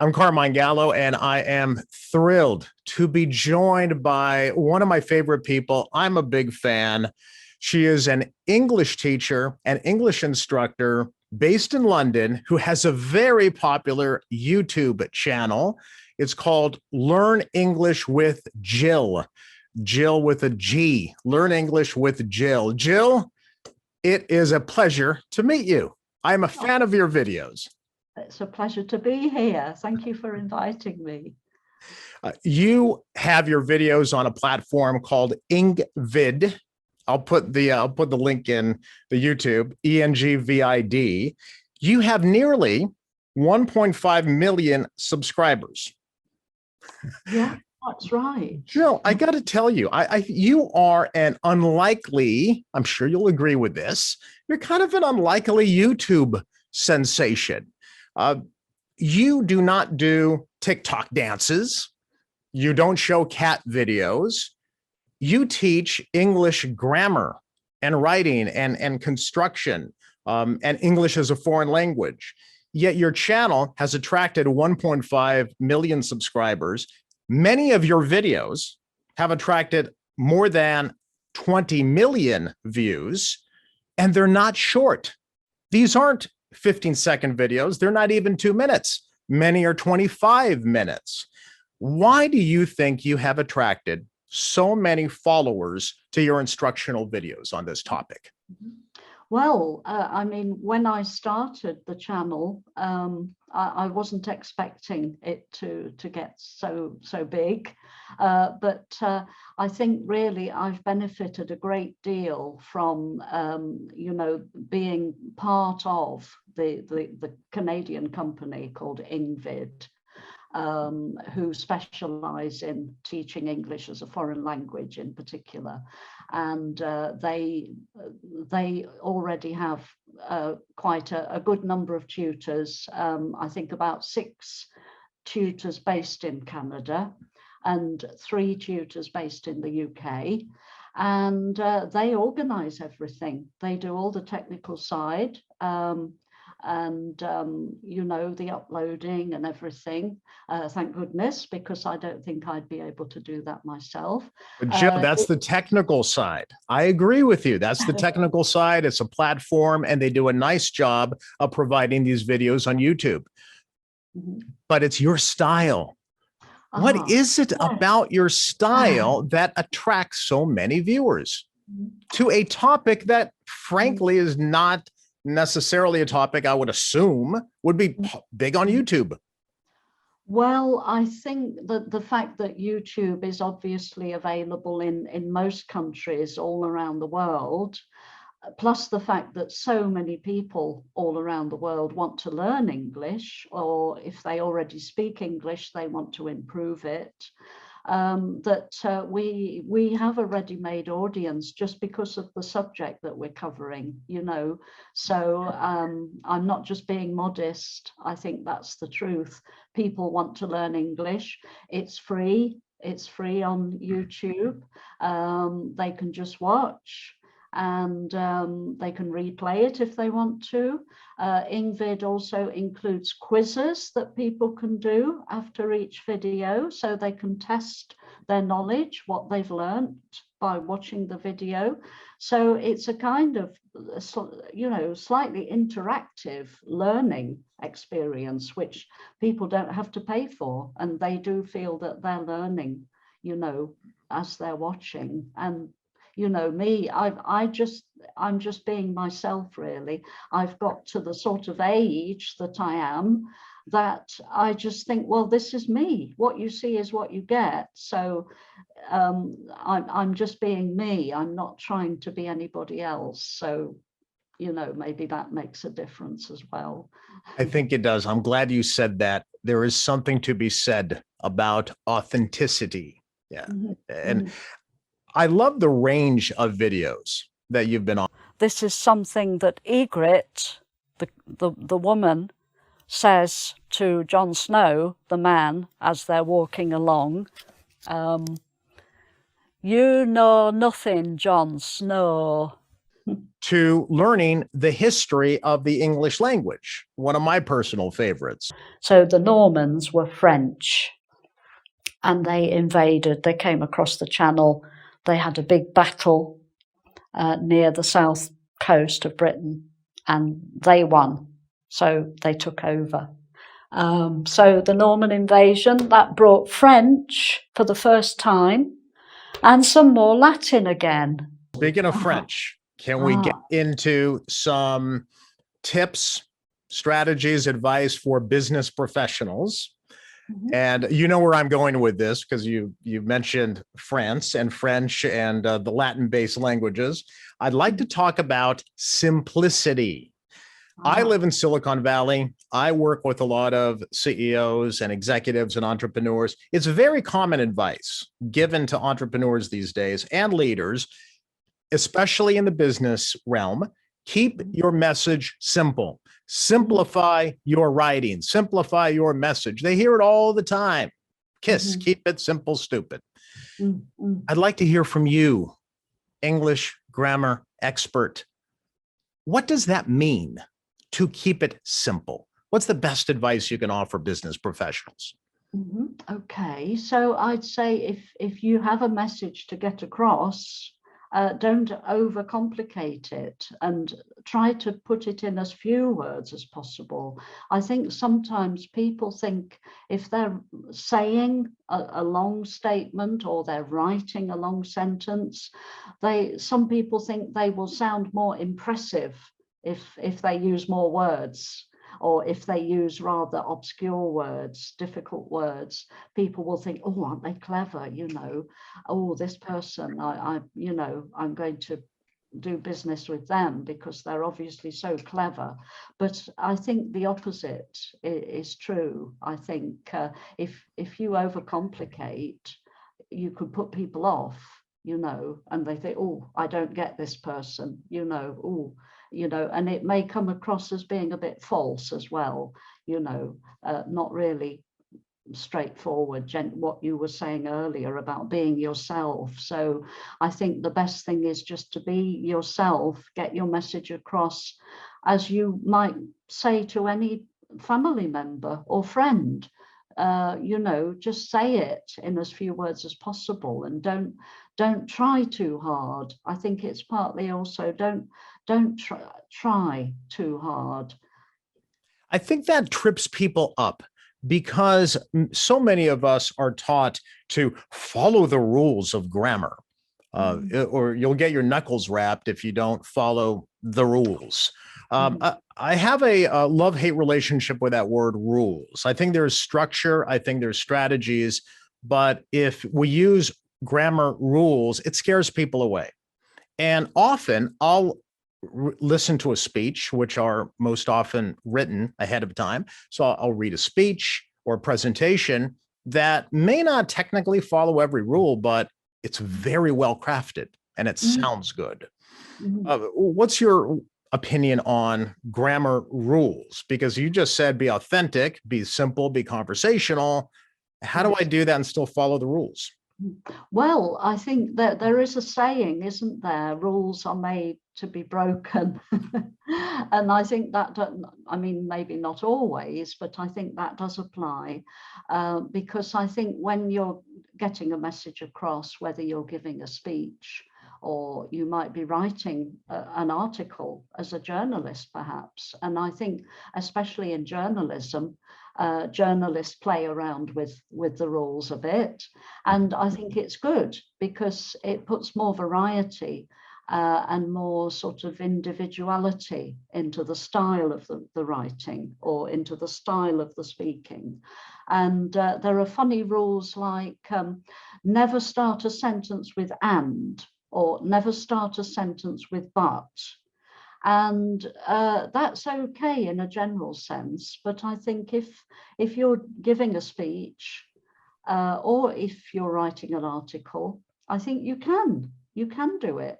I'm Carmine Gallo, and I am thrilled to be joined by one of my favorite people. I'm a big fan. She is an English teacher, an English instructor based in London who has a very popular YouTube channel. It's called Learn English with Gill. Gill with a G. Learn English with Gill. Gill, it is a pleasure to meet you. I'm a fan of your videos. It's a pleasure to be here. Thank you for inviting me. You have your videos on a platform called engVID. I'll put the link in the YouTube, engVID. You have nearly 1.5 million subscribers. Yeah, that's right. Jill, I got to tell you, you are an unlikely, I'm sure you'll agree with this, you're kind of an unlikely YouTube sensation. You do not do TikTok dances. You don't show cat videos. You teach English grammar and writing and construction and English as a foreign language. Yet your channel has attracted 1.5 million subscribers. Many of your videos have attracted more than 20 million views, and they're not short. These aren't 15-second videos. They're not even 2 minutes. Many are 25 minutes. Why do you think you have attracted so many followers to your instructional videos on this topic? Well, I mean, when I started the channel, I wasn't expecting it to get so big, but I think really I've benefited a great deal from being part of the Canadian company called Invid, who specialize in teaching English as a foreign language in particular. And they already have quite a good number of tutors. I think about 6 tutors based in Canada and 3 tutors based in the UK. And they organize everything. They do all the technical side. The uploading and everything, thank goodness, because I don't think I'd be able to do that myself. But Jill, that's the technical side. I agree with you. That's the technical side. It's a platform, and they do a nice job of providing these videos on YouTube. But it's your style. What is it about your style that attracts so many viewers to a topic that, frankly, is not necessarily a topic I would assume would be big on YouTube? Well, I think that the fact that YouTube is obviously available in most countries all around the world, plus the fact that so many people all around the world want to learn English, or if they already speak English, they want to improve it. We have a ready-made audience just because of the subject that we're covering, So I'm not just being modest. I think that's the truth. People want to learn English. It's free. It's free on YouTube. They can just watch, and they can replay it if they want to. engVID also includes quizzes that people can do after each video, so they can test their knowledge, what they've learned by watching the video. So it's a kind of, slightly interactive learning experience, which people don't have to pay for, and they do feel that they're learning, as they're watching. And me, I'm just being myself, really. I've got to the sort of age that I am that I just think, well, this is me. What you see is what you get. So I'm just being me. I'm not trying to be anybody else. So, maybe that makes a difference as well. I think it does. I'm glad you said that. There is something to be said about authenticity. Yeah. And I love the range of videos that you've been on. This is something that Ygritte, the woman, says to Jon Snow, the man, as they're walking along. You know nothing, Jon Snow. to learning the history of the English language, one of my personal favorites. So the Normans were French, and they invaded, they came across the Channel, they had a big battle near the south coast of Britain, and they won, so they took over. So the Norman invasion, that brought French for the first time, and some more Latin again. Speaking of French, can we get into some tips, strategies, advice for business professionals? And you know where I'm going with this, because you mentioned France and French and the Latin-based languages. I'd like to talk about simplicity. I live in Silicon Valley. I work with a lot of CEOs and executives and entrepreneurs. It's very common advice given to entrepreneurs these days and leaders, especially in the business realm. Keep your message simple. Simplify your writing. Simplify your message. They hear it all the time. KISS, keep it simple, stupid. I'd like to hear from you, English grammar expert. What does that mean to keep it simple? What's the best advice you can offer business professionals? Okay, so I'd say if you have a message to get across, don't overcomplicate it and try to put it in as few words as possible. I think sometimes people think if they're saying a long statement or they're writing a long sentence, some people think they will sound more impressive if they use more words, or if they use rather obscure words, difficult words. People will think, oh, aren't they clever? You know, oh, this person, I'm going to do business with them because they're obviously so clever. But I think the opposite is true. I think if you overcomplicate, you could put people off, and they think, oh, I don't get this person, and it may come across as being a bit false as well, not really straightforward, what you were saying earlier about being yourself. So I think the best thing is just to be yourself, get your message across as you might say to any family member or friend. Just say it in as few words as possible, and don't try too hard. I think it's partly also don't try too hard. I think that trips people up because so many of us are taught to follow the rules of grammar, or you'll get your knuckles rapped if you don't follow the rules. I have a love-hate relationship with that word rules. I think there's structure. I think there's strategies. But if we use grammar rules, it scares people away. And often I'll listen to a speech, which are most often written ahead of time. So I'll read a speech or a presentation that may not technically follow every rule, but it's very well crafted and it sounds good. What's your opinion on grammar rules? Because you just said be authentic, be simple, be conversational. How do I do that and still follow the rules? Well, I think that there is a saying, isn't there? Rules are made to be broken. And I think that, maybe not always, but I think that does apply, because I think when you're getting a message across, whether you're giving a speech or you might be writing an article as a journalist, perhaps. And I think, especially in journalism, journalists play around with the rules a bit. And I think it's good because it puts more variety and more sort of individuality into the style of the writing or into the style of the speaking. And there are funny rules like never start a sentence with and, or never start a sentence with but. And that's okay in a general sense. But I think if you're giving a speech or if you're writing an article, I think you can do it,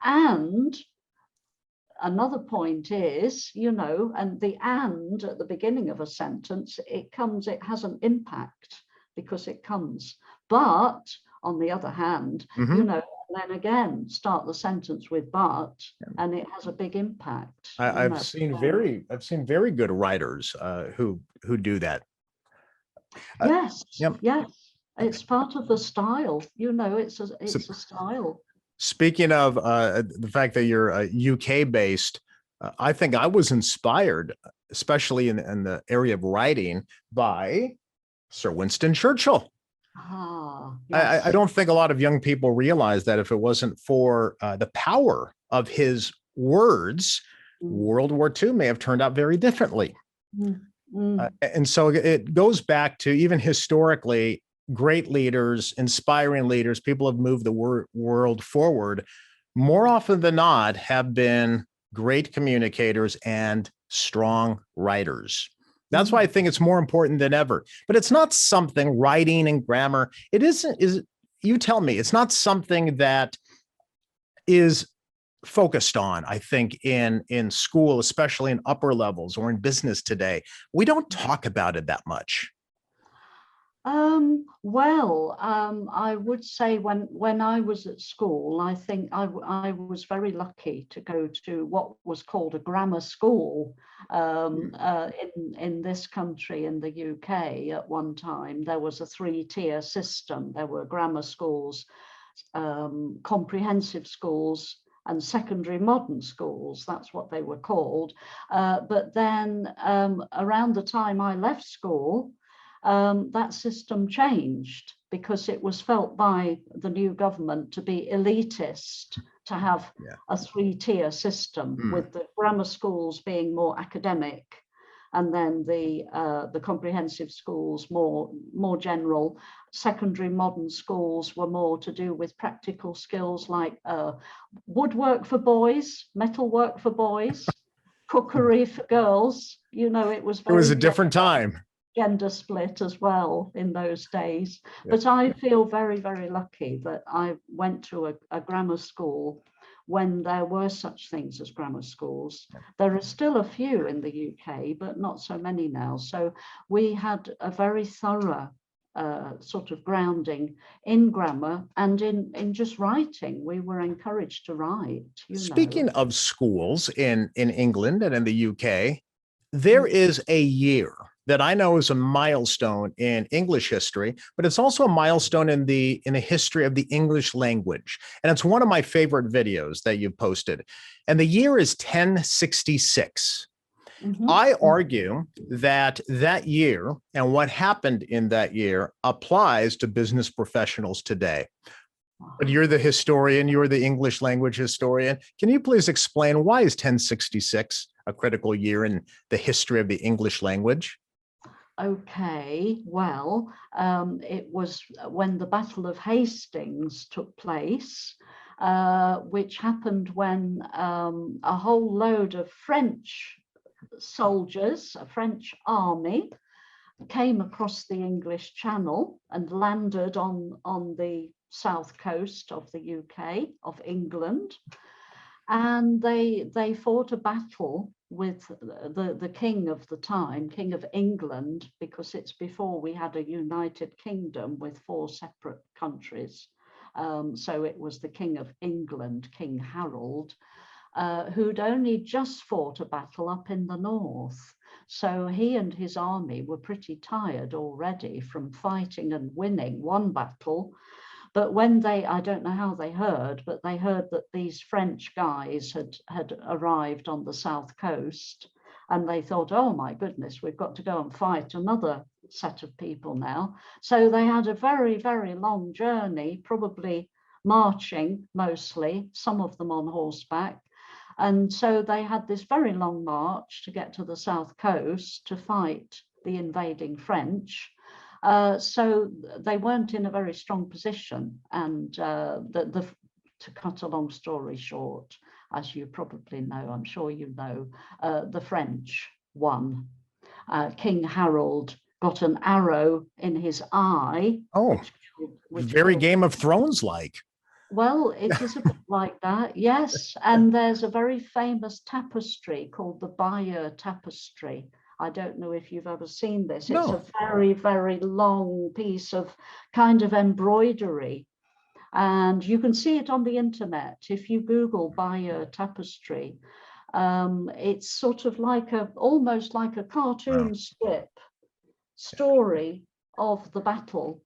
and another point is, and the and at the beginning of a sentence, it has an impact because it comes. But on the other hand, And then again, start the sentence with but, and it has a big impact. I've seen very good writers who do that. Yes, Yep. yes. It's part of the style, it's a style. Speaking of the fact that you're UK based, I think I was inspired, especially in the area of writing, by Sir Winston Churchill. Yes. I don't think a lot of young people realize that if it wasn't for the power of his words, World War II may have turned out very differently. And so it goes back to, even historically, great leaders, inspiring leaders, people have moved the world forward, more often than not have been great communicators and strong writers. That's why I think it's more important than ever. But it's not something, writing and grammar, it isn't, you tell me, it's not something that is focused on, I think, in school, especially in upper levels or in business today. We don't talk about it that much. I would say when I was at school, I think I was very lucky to go to what was called a grammar school in this country, in the UK. At one time, there was a 3-tier system. There were grammar schools, comprehensive schools, and secondary modern schools. That's what they were called. But then around the time I left school, that system changed because it was felt by the new government to be elitist to have a 3-tier system, with the grammar schools being more academic, and then the comprehensive schools more general. Secondary modern schools were more to do with practical skills like woodwork for boys, metalwork for boys, cookery for girls. It was a different time. Gender split as well in those days. But I feel very, very lucky that I went to a grammar school when there were such things as grammar schools. There are still a few in the UK, but not so many now. So we had a very thorough sort of grounding in grammar and in just writing. We were encouraged to write. Speaking of schools in England and in the UK, there is a year that I know is a milestone in English history, but it's also a milestone in the history of the English language. And it's one of my favorite videos that you've posted. And the year is 1066. I argue that year and what happened in that year applies to business professionals today. But you're the historian, you're the English language historian. Can you please explain, why is 1066 a critical year in the history of the English language? Okay, well, it was when the Battle of Hastings took place, which happened when a whole load of French soldiers, a French army, came across the English Channel and landed on the south coast of the UK, of England. And they fought a battle with the king of the time, King of England, because it's before we had a united kingdom with 4 separate countries. So it was the King of England, King Harold, who'd only just fought a battle up in the north. So he and his army were pretty tired already from fighting and winning one battle. But when I don't know how they heard, but they heard that these French guys had arrived on the south coast, and they thought, oh my goodness, we've got to go and fight another set of people now. So they had a very, very long journey, probably marching mostly, some of them on horseback. And so they had this very long march to get to the south coast to fight the invading French. So they weren't in a very strong position, and to cut a long story short, as you probably know, I'm sure you know, the French won. King Harold got an arrow in his eye. Oh, which very Game of Thrones like. Well, it is a bit like that, yes. And there's a very famous tapestry called the Bayeux Tapestry. I don't know if you've ever seen this. No. It's a very, very long piece of kind of embroidery And you can see it on the internet. If you Google Bayeux tapestry, it's sort of like almost like a cartoon strip story of the battle.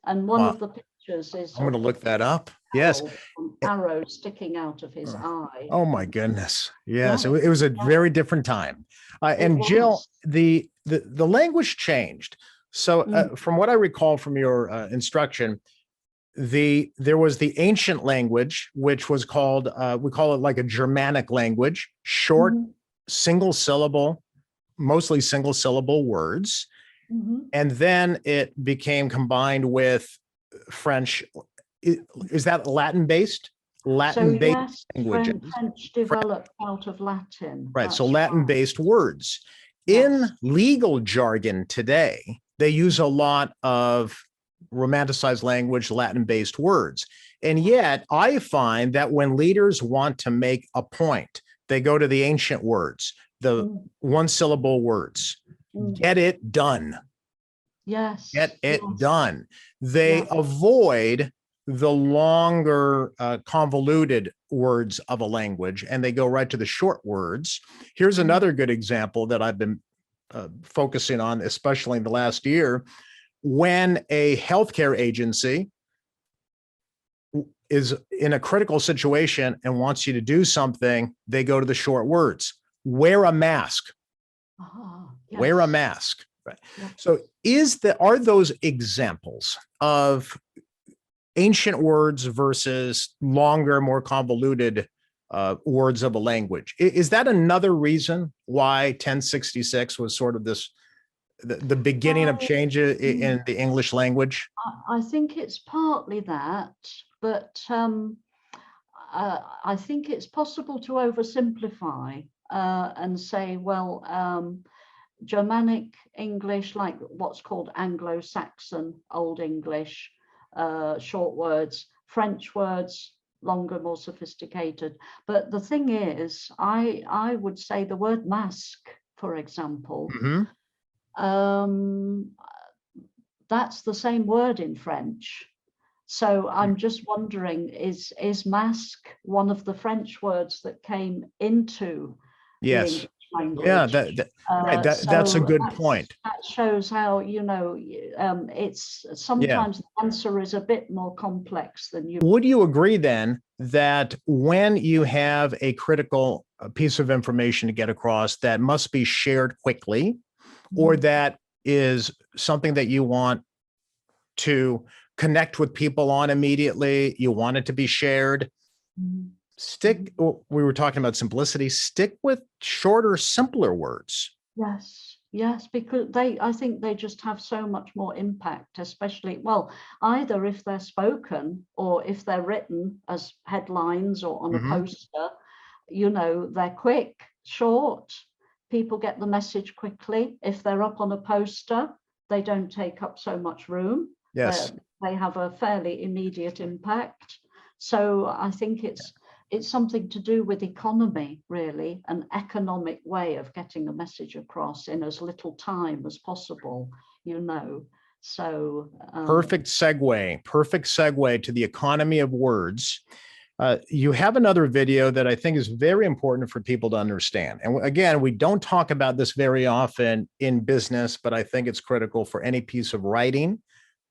And one of the pictures is I'm going to look that up. Yes. An arrow sticking out of his eye. Oh my goodness. Yes, Yeah. it was a very different time. And Gill, the language changed. So from what I recall from your instruction, there was the ancient language, which was called, we call it like a Germanic language, short, single syllable, mostly single syllable words. And then it became combined with French. Is that Latin-based? Latin-based languages. French developed out of Latin. Right, so Latin-based words. In legal jargon today, they use a lot of romanticized language, Latin-based words. And yet I find that when leaders want to make a point, they go to the ancient words, the one-syllable words. Get it done. Yes. Get it done. They avoid the longer convoluted words of a language, and they go right to the short words. Here's another good example that I've been focusing on, especially in the last year. When a healthcare agency is in a critical situation and wants you to do something, they go to the short words. Wear a mask. Wear a mask. Right. So are those examples of ancient words versus longer, more convoluted words of a language? Is that another reason why 1066 was sort of this, the beginning of change in the English language? I think it's partly that, but I think it's possible to oversimplify and say, well, Germanic English, like what's called Anglo-Saxon Old English, short words, French words, longer, more sophisticated. But the thing is, I would say the word mask, for example, that's the same word in French. So I'm just wondering, is mask one of the French words that came into the English language? Yeah, that's a good point. That shows how, it's sometimes the answer is a bit more complex than you. Would you agree then that when you have a critical piece of information to get across that must be shared quickly, or that is something that you want to connect with people on immediately, you want it to be shared, we were talking about simplicity, stick with shorter, simpler words. Yes, because I think they just have so much more impact, especially, well, either if they're spoken or if they're written as headlines or on a poster, they're quick, short, people get the message quickly. If they're up on a poster, they don't take up so much room. Yes. They have a fairly immediate impact. So I think it's something to do with economy, really, an economic way of getting a message across in as little time as possible, So perfect segue to the economy of words. You have another video that I think is very important for people to understand. And again, we don't talk about this very often in business, but I think it's critical for any piece of writing,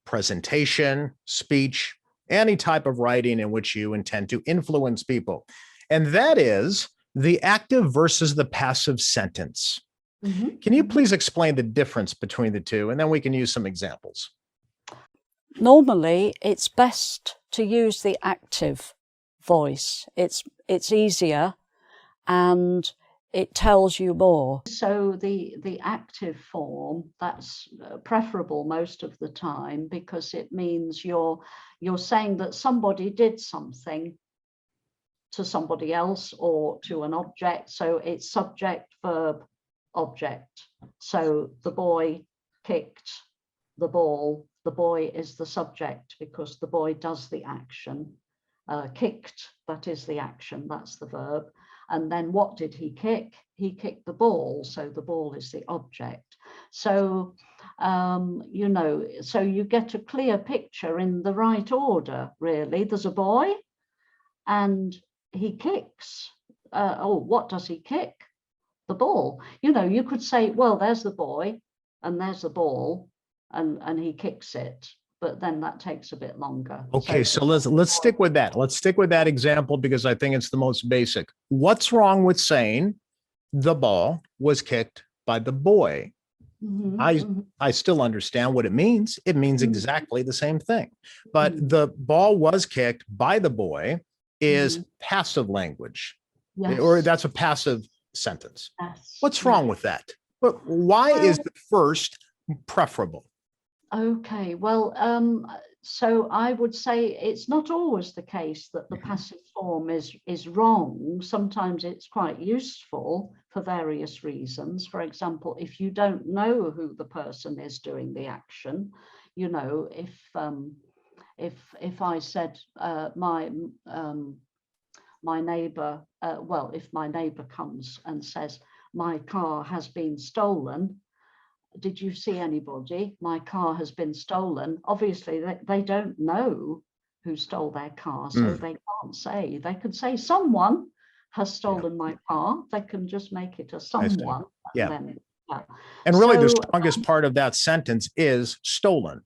presentation, speech, any type of writing in which you intend to influence people. And that is the active versus the passive sentence. Can you please explain the difference between the two? And then we can use some examples. Normally, it's best to use the active voice. It's easier and it tells you more. So the active form, that's preferable most of the time, because it means you're saying that somebody did something to somebody else or to an object. So it's subject, verb, object. So the boy kicked the ball. The boy is the subject because the boy does the action. Kicked, that is the action, that's the verb. And then what did he kick? He kicked the ball. So the ball is the object. So, you know, so you get a clear picture in the right order, really. There's a boy and he kicks. Oh, what does he kick? The ball. You know, you could say, well, there's the boy and there's the ball and he kicks it. But then that takes a bit longer. Okay, so let's stick with that. Let's stick with that example because I think it's the most basic. What's wrong with saying the ball was kicked by the boy? I still understand what it means. It means exactly the same thing. But the ball was kicked by the boy is passive language, or that's a passive sentence. Yes. What's wrong with that? But why is the first preferable? Okay, well, so I would say it's not always the case that the passive form is wrong. Sometimes it's quite useful for various reasons. For example, if you don't know who the person is doing the action, you know, if I said my neighbor, well, if my neighbor comes and says my car has been stolen, did you see anybody? My car has been stolen. Obviously, they don't know who stole their car, so they can't say. They could say someone has stolen my car. They can just make it a someone. Yeah. Then, and really, the strongest part of that sentence is stolen.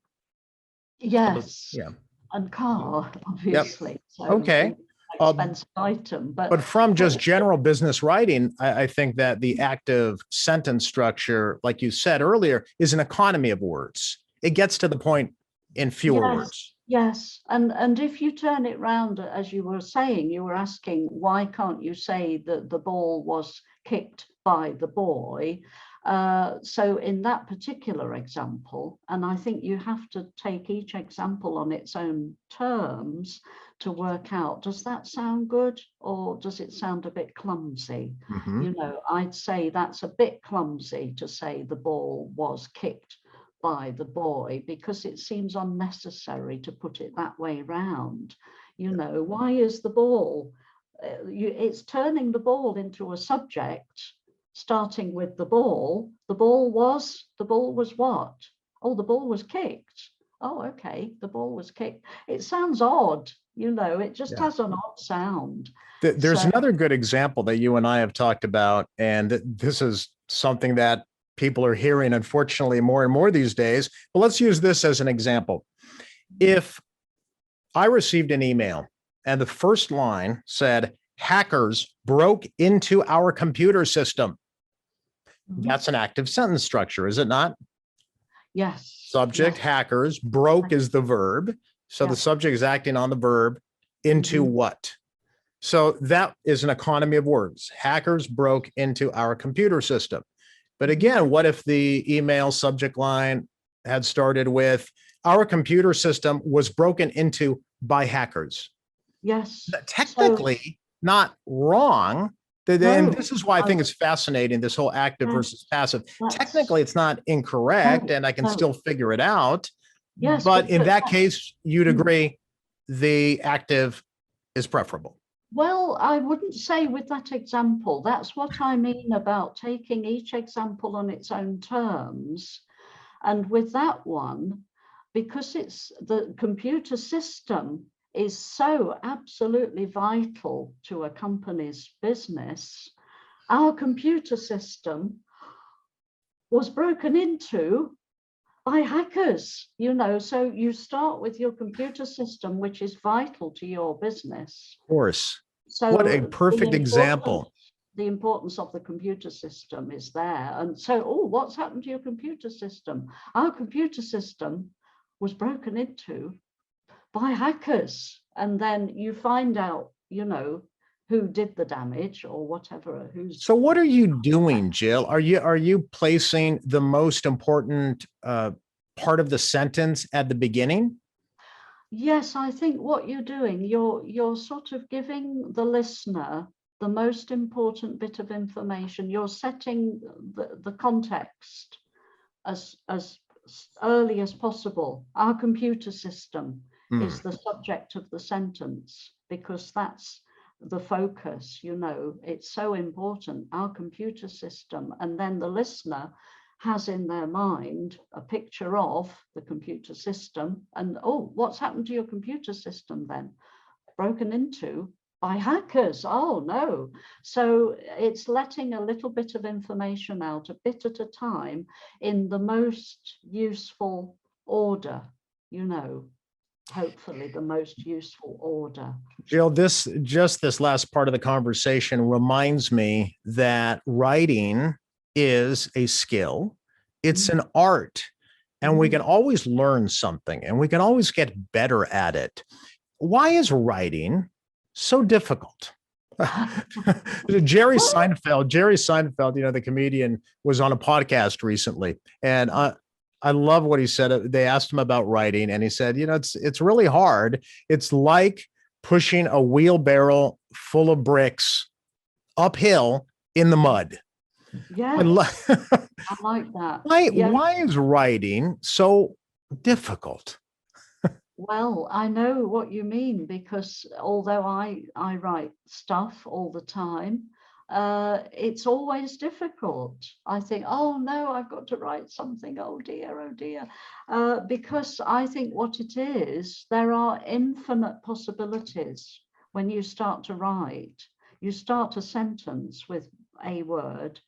Yes. Yeah. And car, obviously. Yep. So okay. Expensive item, but from just general business writing, I think that the active sentence structure, like you said earlier, is an economy of words. It gets to the point in fewer words. Yes, and if you turn it round, as you were saying, you were asking, why can't you say that the ball was kicked by the boy? So in that particular example, and I think you have to take each example on its own terms to work out, does that sound good or does it sound a bit clumsy? You know, I'd say that's a bit clumsy to say the ball was kicked by the boy, because it seems unnecessary to put it that way round. You know, why is the ball? It's turning the ball into a subject, starting with the ball. The ball was what? Oh, the ball was kicked. Oh, okay, the ball was kicked. It sounds odd, you know, it just has an odd sound. There's another good example that you and I have talked about, and this is something that people are hearing, unfortunately, more and more these days. But let's use this as an example. If I received an email and the first line said, hackers broke into our computer system, that's an active sentence structure, is it not? Yes. Subject, hackers, broke is the verb. So the subject is acting on the verb into what? So that is an economy of words. Hackers broke into our computer system. But again, what if the email subject line had started with, our computer system was broken into by hackers? Yes. Technically not wrong. And this is why I think it's fascinating, this whole active versus passive. Technically, it's not incorrect, and I can still figure it out. Yes. But in that case, you'd agree the active is preferable. Well, I wouldn't say with that example. That's what I mean about taking each example on its own terms. And with that one, because it's the computer system is so absolutely vital to a company's business, our computer system was broken into by hackers, you know, so you start with your computer system, which is vital to your business. Of course. So what a perfect example. The importance of the computer system is there. And so, oh, what's happened to your computer system? Our computer system was broken into by hackers. And then you find out, you know, who did the damage or whatever. So what are you doing, Jill? Are you placing the most important part of the sentence at the beginning? Yes, I think what you're doing, you're sort of giving the listener the most important bit of information. You're setting the context as early as possible. Our computer system is the subject of the sentence, because that's the focus, you know, it's so important, our computer system, and then the listener has in their mind a picture of the computer system and, oh, what's happened to your computer system then? Broken into by hackers. Oh no. So it's letting a little bit of information out a bit at a time in the most useful order, you know, hopefully the most useful order. Jill, this last part of the conversation reminds me that writing is a skill. It's an art, and we can always learn something, and we can always get better at it. Why is writing so difficult? Jerry Seinfeld, you know, the comedian, was on a podcast recently, and I love what he said. They asked him about writing, and he said, you know, it's really hard. It's like pushing a wheelbarrow full of bricks uphill in the mud. Yeah, I like that. Why is writing so difficult? Well, I know what you mean, because although I write stuff all the time, it's always difficult. I think, oh no, I've got to write something. Oh dear, because I think what it is, there are infinite possibilities when you start to write. You start a sentence with a word,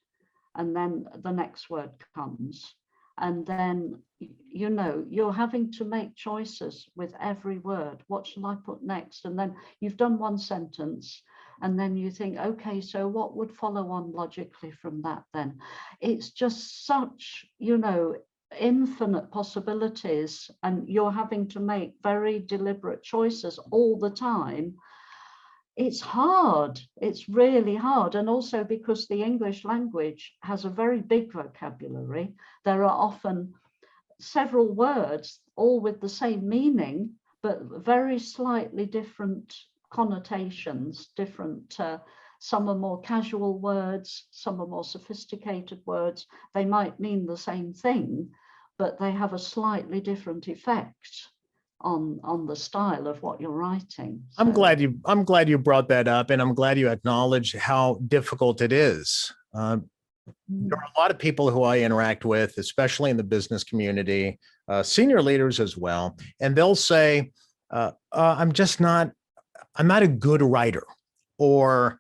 and then the next word comes. And then, you know, you're having to make choices with every word. What shall I put next? And then you've done one sentence, and then you think, okay, so what would follow on logically from that then? It's just such, you know, infinite possibilities, and you're having to make very deliberate choices all the time. It's hard. It's really hard. And also because the English language has a very big vocabulary, there are often several words, all with the same meaning, but very slightly different connotations, some are more casual words, some are more sophisticated words. They might mean the same thing, but they have a slightly different effect on the style of what you're writing. So. I'm glad you brought that up, and I'm glad you acknowledge how difficult it is. There are a lot of people who I interact with, especially in the business community, senior leaders as well, and they'll say, I'm not a good writer, or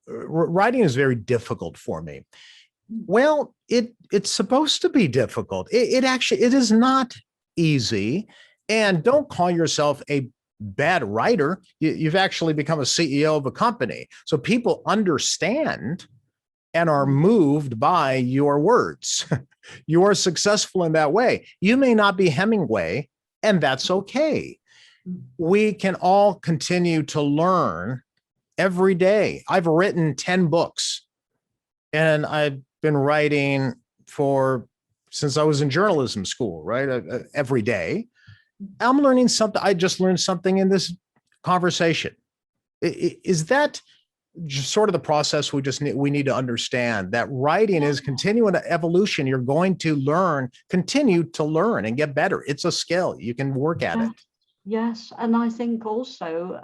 writing is very difficult for me. Well, it's supposed to be difficult. It is not easy. And don't call yourself a bad writer. You've actually become a CEO of a company. So people understand and are moved by your words. You are successful in that way. You may not be Hemingway, and that's okay. We can all continue to learn every day. I've written 10 books, and I've been writing since I was in journalism school, right? Every day. I'm learning something. I just learned something in this conversation. Is that just sort of the process we need to understand, that writing is continuing evolution? You're going to continue to learn and get better. It's a skill. You can work at it. Yes, and I think also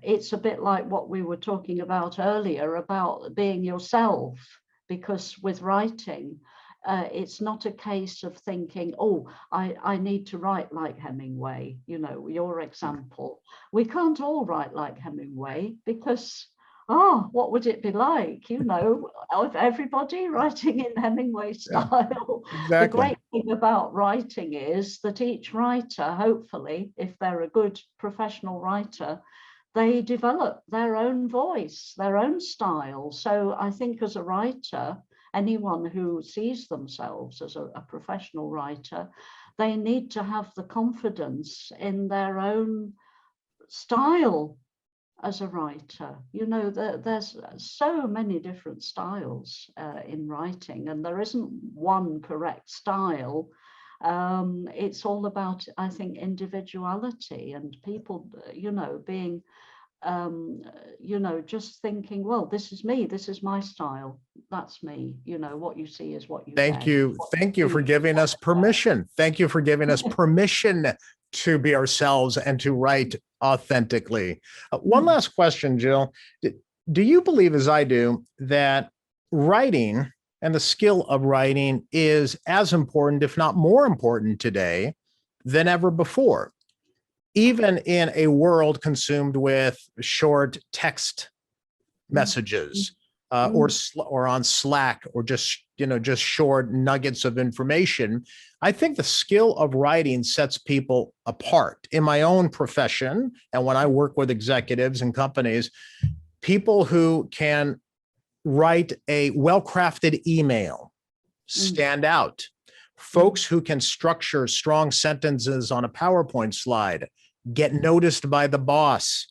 it's a bit like what we were talking about earlier about being yourself, because with writing, it's not a case of thinking, oh, I need to write like Hemingway, you know, your example. We can't all write like Hemingway, because, what would it be like, you know, of everybody writing in Hemingway style? Yeah, exactly. The great thing about writing is that each writer, hopefully, if they're a good professional writer, they develop their own voice, their own style. So I think as a writer, anyone who sees themselves as a professional writer, they need to have the confidence in their own style as a writer. You know, there's so many different styles in writing, and there isn't one correct style. It's all about, I think, individuality, and people, you know, being you know, just thinking, well, this is me, this is my style, that's me, you know, what you see is what you Thank you for giving us permission. Thank you for giving us permission to be ourselves and to write authentically. One last question, Jill. Do you believe, as I do, that writing and the skill of writing is as important, if not more important today than ever before, even in a world consumed with short text messages or on Slack, or just short nuggets of information? I think the skill of writing sets people apart. In my own profession, and when I work with executives and companies, people who can write a well-crafted email stand out. Folks who can structure strong sentences on a PowerPoint slide get noticed by the boss.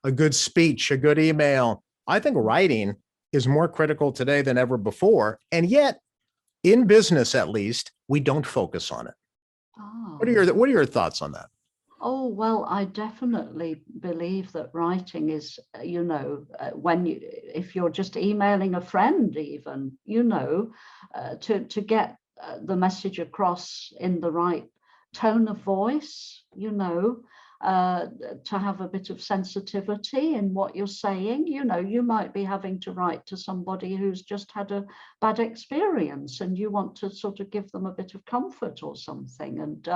A good speech, a good email. I think writing is more critical today than ever before. And yet, in business at least, we don't focus on it. Oh. What are your thoughts on that? Oh, well, I definitely believe that writing is, if you're just emailing a friend, even, to get the message across in the right tone of voice, to have a bit of sensitivity in what you're saying. You might be having to write to somebody who's just had a bad experience, and you want to sort of give them a bit of comfort or something. And,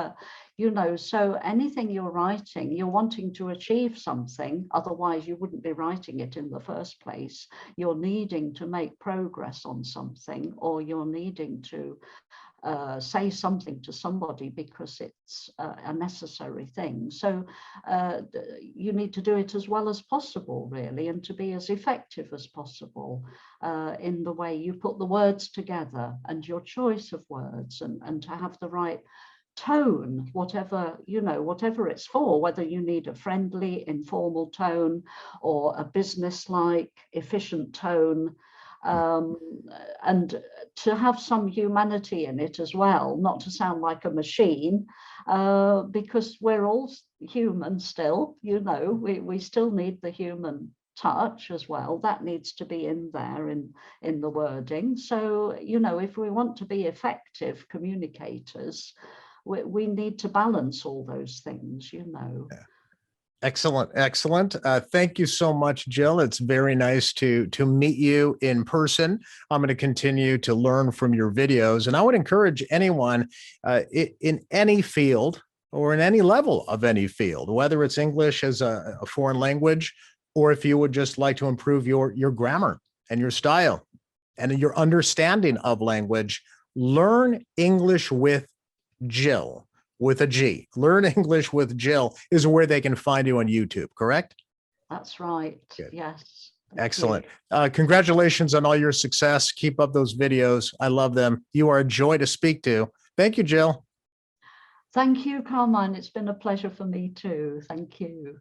so anything you're writing, you're wanting to achieve something, otherwise you wouldn't be writing it in the first place. You're needing to make progress on something, or you're needing to say something to somebody because it's a necessary thing. So you need to do it as well as possible, really, and to be as effective as possible in the way you put the words together and your choice of words, and to have the right tone, whatever it's for, whether you need a friendly, informal tone or a business-like, efficient tone. And to have some humanity in it as well, not to sound like a machine, because we're all human still, we still need the human touch as well. That needs to be in there in the wording. So, if we want to be effective communicators, we need to balance all those things, Yeah. Excellent. Excellent. Thank you so much, Jill. It's very nice to meet you in person. I'm going to continue to learn from your videos, and I would encourage anyone in any field or in any level of any field, whether it's English as a foreign language, or if you would just like to improve your grammar and your style and your understanding of language, learn English with Jill. With a G. Learn English with Jill is where they can find you on YouTube, correct? That's right. Good. Yes. Excellent. Congratulations on all your success. Keep up those videos. I love them. You are a joy to speak to. Thank you, Jill. Thank you, Carmine. It's been a pleasure for me too. Thank you.